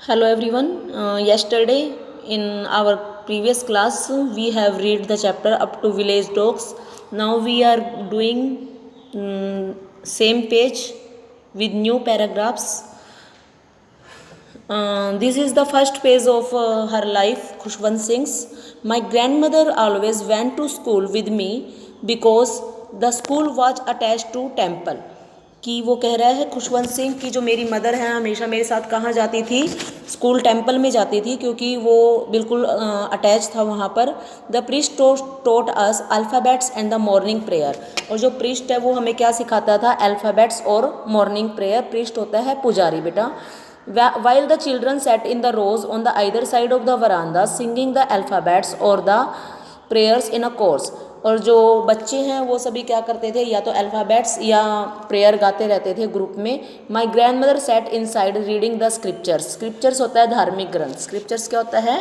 Hello everyone. Yesterday in our previous class we have read the chapter up to village dogs. Now we are doing same page with new paragraphs. This is the first page of her life, Khushwant Singh's. My grandmother always went to school with me because the school was attached to temple. कि वो कह रहा है खुशवंत सिंह की जो मेरी mother हैं हमेशा मेरे साथ कहाँ जाती थी, स्कूल टेम्पल में जाती थी क्योंकि वो बिल्कुल अटैच था वहाँ पर. The priest taught us alphabets and the morning prayer. और जो प्रीस्ट है वो हमें क्या सिखाता था? अल्फ़ाबेट्स और मॉर्निंग प्रेयर. प्रीस्ट होता है पुजारी बेटा. While the children sat in the rows on the either side of the veranda singing the alphabets or the prayers in a chorus. और जो बच्चे हैं वो सभी क्या करते थे? या तो अल्फ़ाबेट्स या प्रेयर गाते रहते थे ग्रुप में. My grand mother said in side reading the scriptures. Scriptures होता है धार्मिक ग्रंथ. स्क्रिप्चर्स क्या होता है?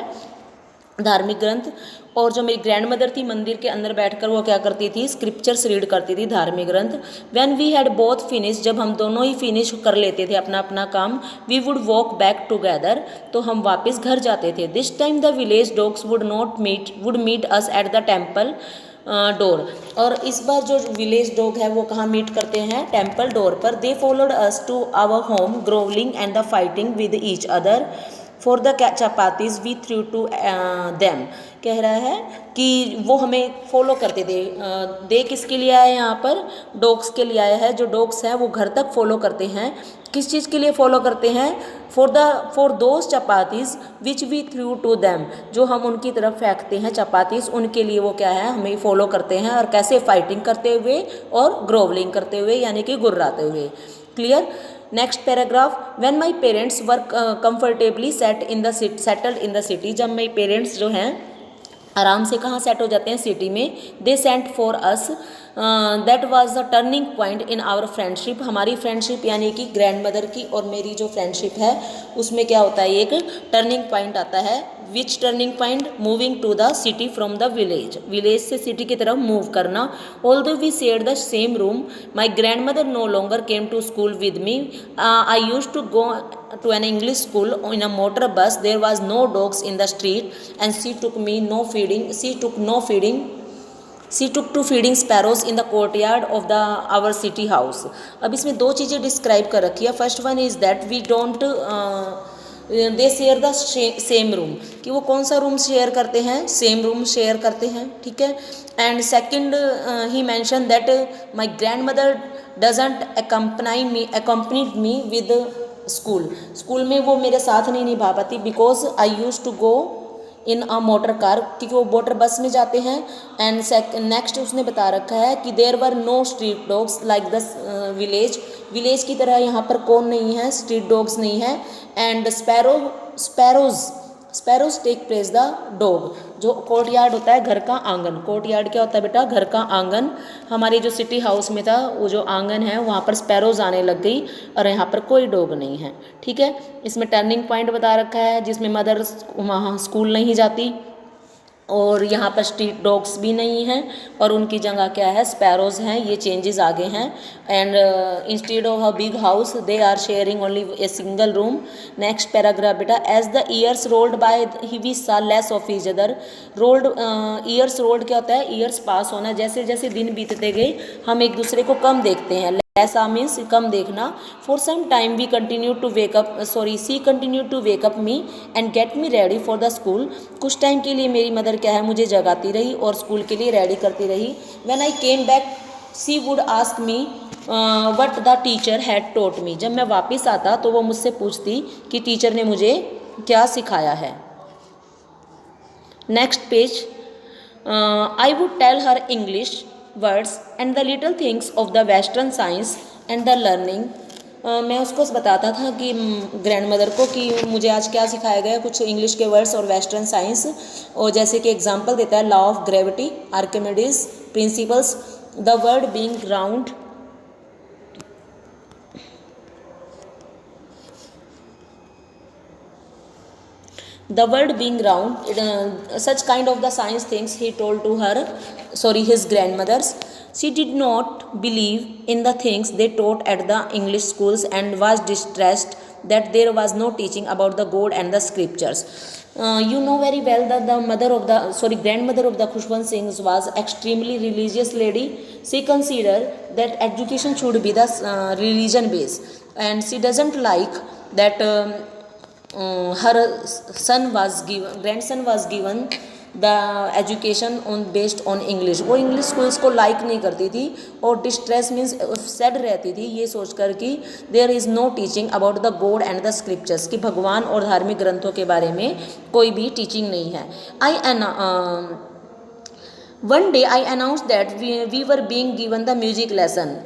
धार्मिक ग्रंथ. और जो मेरी ग्रैंड मदर थी मंदिर के अंदर बैठकर वो क्या करती थी? स्क्रिप्चर्स रीड करती थी, धार्मिक ग्रंथ. When we had both finish, जब हम दोनों ही फिनिश कर लेते थे अपना अपना काम, we would walk back together, तो हम वापस घर जाते थे. This time the village dogs would meet us at the temple door. और इस बार जो विलेज डॉग है वो कहाँ मीट करते हैं? टेम्पल डोर पर. They followed us to our home growling and the fighting with each other for the chapatis we threw to them. कह रहा है कि वो हमें फॉलो करते थे. दे किसके लिए आए यहाँ पर? डॉग्स के लिए आया है. जो डॉग्स हैं वो घर तक फॉलो करते हैं. किस चीज़ के लिए फॉलो करते हैं? For those chapatis which we threw to them. जो हम उनकी तरफ फेंकते हैं चपातीज, उनके लिए वो क्या है? हमें फॉलो करते हैं. और कैसे? फाइटिंग करते हुए और ग्रोवलिंग करते हुए, यानी कि गुर्राते हुए. Clear? Next paragraph. When my parents were comfortably settled in the city. जब मेरे पेरेंट्स जो हैं आराम से कहाँ सेट हो जाते हैं? सिटी में. They sent for us. That was the turning point in our friendship. हमारी फ्रेंडशिप यानी कि ग्रैंड मदर की और मेरी जो फ्रेंडशिप है उसमें क्या होता है? एक टर्निंग पॉइंट आता है. Which turning point? Moving to the city from the village. Village से सिटी की तरफ मूव करना. Although we shared the same room, my grandmother no longer came to school with me. I used to go to an English school in a motor bus. There was no dogs in the street and she took to feeding sparrows in the courtyard of our city house. अब इसमें दो चीज़ें describe कर रखी है. First one is that we don't they share the same room. कि वो कौन सा रूम शेयर करते हैं? सेम रूम शेयर करते हैं. ठीक है. And second he mention that my grandmother doesn't accompany me with school में वो मेरे साथ नहीं निभा पाती. Because I use to go in a motor car, क्योंकि वो मोटर बस में जाते हैं. एंड नेक्स्ट उसने बता रखा है कि there were no street dogs like the village की तरह यहाँ पर कौन नहीं है? स्ट्रीट डॉग्स नहीं है. And sparrows take place the dog. जो कोर्टयार्ड होता है घर का आंगन. कोर्टयार्ड क्या होता है बेटा? घर का आंगन. हमारे जो सिटी हाउस में था वो जो आंगन है वहाँ पर स्पैरोज आने लग गई और यहाँ पर कोई डॉग नहीं है. ठीक है. इसमें टर्निंग पॉइंट बता रखा है जिसमें मदर वहाँ स्कूल नहीं जाती और यहाँ पर स्ट्रीट डॉग्स भी नहीं हैं और उनकी जगह क्या है? स्पैरोज हैं. ये चेंजेस आगे हैं. And instead of a big house they are sharing only a single room. Next paragraph बेटा. As the years rolled by we saw less of each other. Years rolled क्या होता है? ईयर्स पास होना. जैसे जैसे दिन बीतते गए हम एक दूसरे को कम देखते हैं. ऐसा मीन्स कम देखना. For some time she continue to wake up me and get me ready for the school. कुछ टाइम के लिए मेरी मदर क्या है? मुझे जगाती रही और स्कूल के लिए रेडी करती रही. When I came back she would ask me what the teacher had taught me. जब मैं वापस आता तो वो मुझसे पूछती कि टीचर ने मुझे क्या सिखाया है. Next page. I would tell her English words and the little things of the western science and the learning. मैं उसको बताता था कि ग्रैंड मदर को कि मुझे आज क्या सिखाया गया. कुछ इंग्लिश के वर्ड्स और वेस्टर्न साइंस. और जैसे कि एग्जांपल देता है law of gravity, Archimedes principles, the world being round, such kind of the science things he told to his grandmothers. She did not believe in the things they taught at the English schools and was distressed that there was no teaching about the God and the scriptures. You know very well that the grandmother of the Khushwant Singh was extremely religious lady. She considered that education should be the religion based, and she doesn't like that her grandson was given the education on based on English. वो English schools को like नहीं करती थी और distress means sad रहती थी ये सोचकर कि there is no teaching about the god and the scriptures, कि भगवान और धार्मिक ग्रंथों के बारे में कोई भी टीचिंग नहीं है. One day I announce that we were being given the music lesson.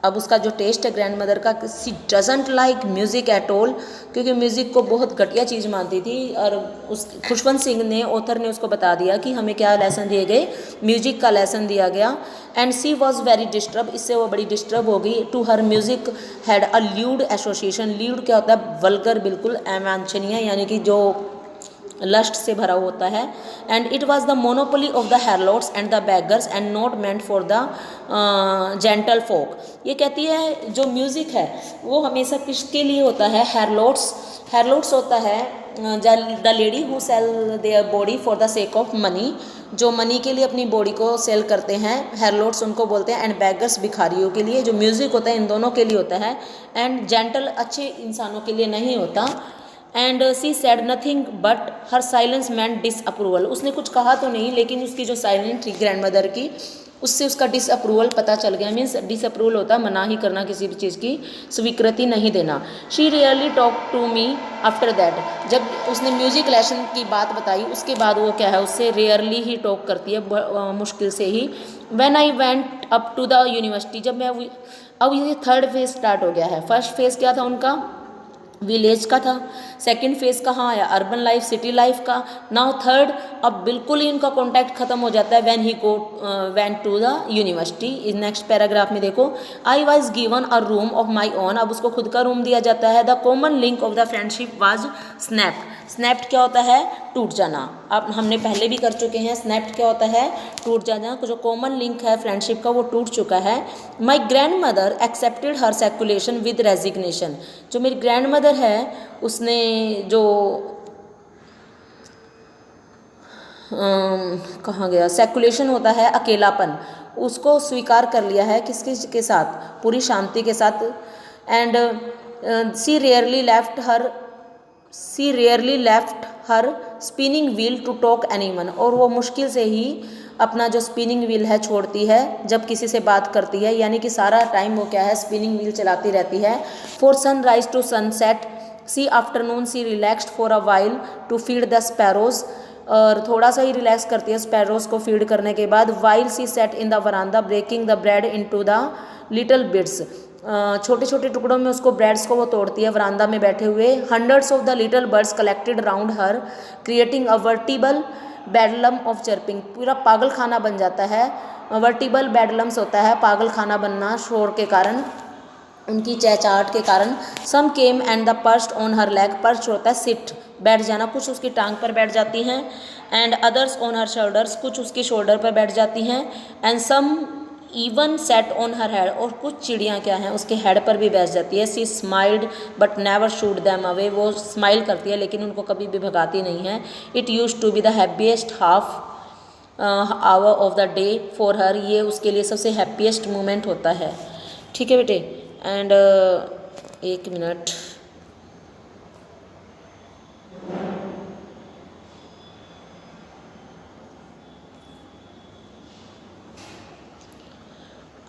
अब उसका जो टेस्ट है ग्रैंड मदर का, she doesn't like music at all, क्योंकि म्यूज़िक को बहुत घटिया चीज़ मानती थी. और उस खुशवंत सिंह ने, ऑथर ने उसको बता दिया कि हमें क्या लेसन दिए गए, म्यूज़िक का लेसन दिया गया. And she was very disturb, इससे वो बड़ी डिस्टर्ब हो गई. To her music had a lewd association. Lewd क्या होता है? वल्गर, बिल्कुल अवांछनीय, यानी कि जो लस्ट से भरा होता है. And it was the monopoly of the harlots and the beggars and not meant for the gentle folk. ये कहती है जो म्यूज़िक है वो हमेशा किसके लिए होता है? हेरलॉट्स होता है the lady who sell their body for the sake of money, जो मनी के लिए अपनी बॉडी को सेल करते हैं, हेरलॉट्स उनको बोलते हैं. एंड बैगर्स भिखारियों के लिए. जो म्यूज़िक होता है इन दोनों के लिए होता है. एंड जेंटल अच्छे इंसानों के लिए नहीं होता. And she said nothing but her silence meant disapproval. उसने कुछ कहा तो नहीं, लेकिन उसकी जो साइलेंट थी ग्रैंड मदर की, उससे उसका डिसअप्रूवल पता चल गया. मीन्स डिसअप्रूवल होता है मना ही करना, किसी भी चीज़ की स्वीकृति नहीं देना. She rarely talk to me after that. जब उसने म्यूजिक लेसन की बात बताई उसके बाद वो क्या है, उससे रेयरली ही टॉक करती है, मुश्किल से ही. When I went up to the university. जब मैं अब ये थर्ड फेज स्टार्ट हो गया है. फर्स्ट फेज क्या था उनका? विलेज का था. सेकंड फेज कहाँ आया? अर्बन लाइफ, सिटी लाइफ का. नाउ थर्ड, अब बिल्कुल ही उनका कॉन्टैक्ट खत्म हो जाता है when he went to the university. इस नेक्स्ट पैराग्राफ में देखो, I was given a room of my own. अब उसको खुद का रूम दिया जाता है. The common link of the friendship was snapped. Snapped क्या होता है? टूट जाना. अब हमने पहले भी कर चुके हैं. स्नैप्ड क्या होता है? टूट जाना. जो कॉमन लिंक है फ्रेंडशिप का वो टूट चुका है. My grandmother accepted her seclusion with resignation. जो मेरी ग्रैंड मदर है उसने जो कहाँ गया, सेकुलेशन होता है अकेलापन, उसको स्वीकार कर लिया है. किसके के साथ? पूरी शांति के साथ. And she rarely left her spinning wheel to talk anyone. और वो मुश्किल से ही अपना जो स्पिनिंग व्हील है छोड़ती है जब किसी से बात करती है. यानी कि सारा टाइम वो क्या है? स्पिनिंग व्हील चलाती रहती है. For sunrise to sunset she afternoon she relaxed for a while to feed the sparrows. और थोड़ा सा ही रिलैक्स करती है स्पैरोज को फीड करने के बाद. While she sat in the veranda breaking the bread into the little bits. छोटे छोटे टुकड़ों में उसको ब्रेड्स को वो तोड़ती है वरांदा में बैठे हुए. Hundreds of the little birds collected round her creating a veritable bedlam of chirping. पूरा पागल खाना बन जाता है. वर्टिबल बेडलम्स होता है पागल खाना बनना, शोर के कारण, उनकी चहचहाट के कारण. Some came and the perched on her leg. Perched होता है सिट, बैठ जाना. कुछ उसकी टांग पर बैठ जाती हैं. And others on her shoulders. कुछ उसकी शोल्डर पर बैठ जाती हैं. And some even sat on her head. और कुछ चिड़ियाँ क्या हैं उसके हेड पर भी बैठ जाती है. She smiled but never shooed them away. वो स्माइल करती है लेकिन उनको कभी भी भगाती नहीं है. It use to be the happiest half hour of the day for her. ये उसके लिए सबसे हैप्पीएस्ट मोमेंट होता है. ठीक है बेटे. एंड एक मिनट,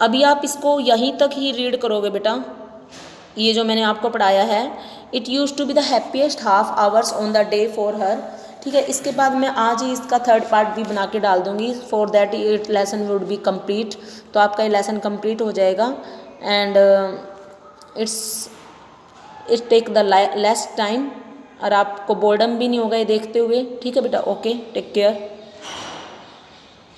अभी आप इसको यहीं तक ही रीड करोगे बेटा, ये जो मैंने आपको पढ़ाया है. It use to be the happiest half hours on the day for her. ठीक है. इसके बाद मैं आज ही इसका थर्ड पार्ट भी बना के डाल दूंगी. For that it lesson would be complete. तो आपका ये लेसन कंप्लीट हो जाएगा. And it's take the less time और आपको बोर्डम भी नहीं होगा ये देखते हुए. ठीक है बेटा. Okay, take care.